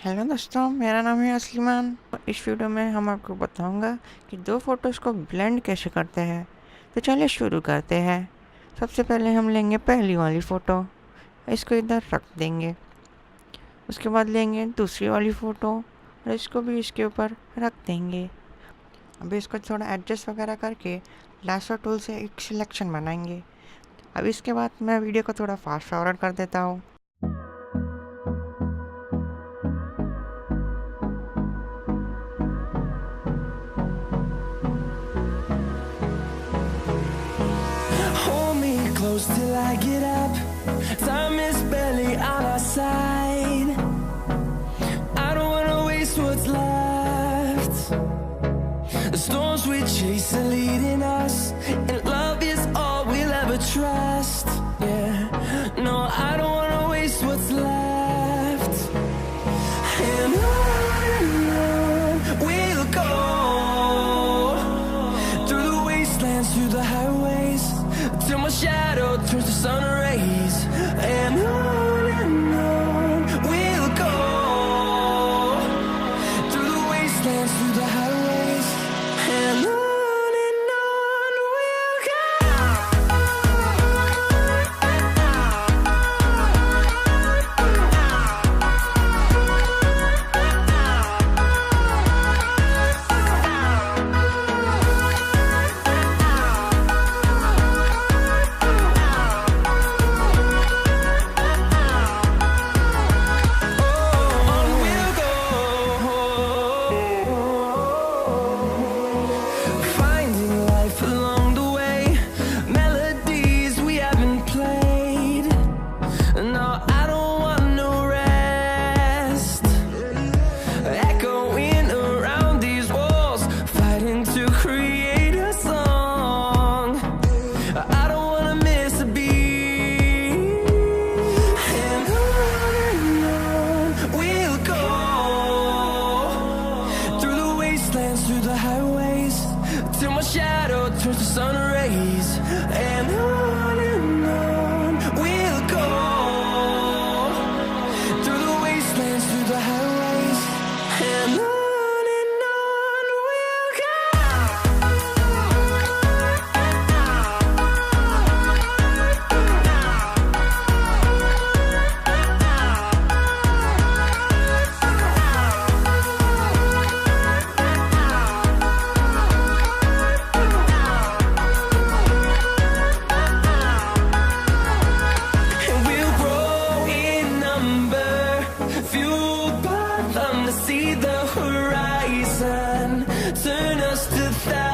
Hello दोस्तों, मेरा नाम है असलीमान। इस वीडियो में हम आपको बताऊंगा कि दो फोटोज़ को ब्लेंड कैसे करते हैं। तो चलिए शुरू करते हैं। सबसे पहले हम लेंगे पहली वाली फ़ोटो, इसको इधर रख देंगे। उसके बाद लेंगे दूसरी वाली फ़ोटो और इसको भी इसके ऊपर रख देंगे। अभी इसको थोड़ा एडजस्ट वगैरह करके लासो टूल से एक सिलेक्शन बनाएंगे। अब इसके बाद मैं वीडियो को थोड़ा फास्ट फॉरवर्ड कर देता हूँ। Hold me close till I get up. Time is barely on our side. I don't wanna waste what's left. The storms we chase are leading us, and love is all we'll ever trust. Yeah, no, I don't wanna waste what's left. And on we'll go, through the wastelands, through the highways, till my shadow turns to sun rays. And on we'll go, through the wastelands, through the highways. And on we'll go. Finding life along the way, melodies we haven't played. No, I don't want no rest. Echoing around these walls, fighting to create a song. I don't wanna miss a beat. And on we'll go, through the wastelands, through the highways, till my shadow turns to sun rays. And on we'll go, through the wastelands, through the highways. And on we'll go. And we'll grow in number, fueled by them to see the horizon, turn us to thousands.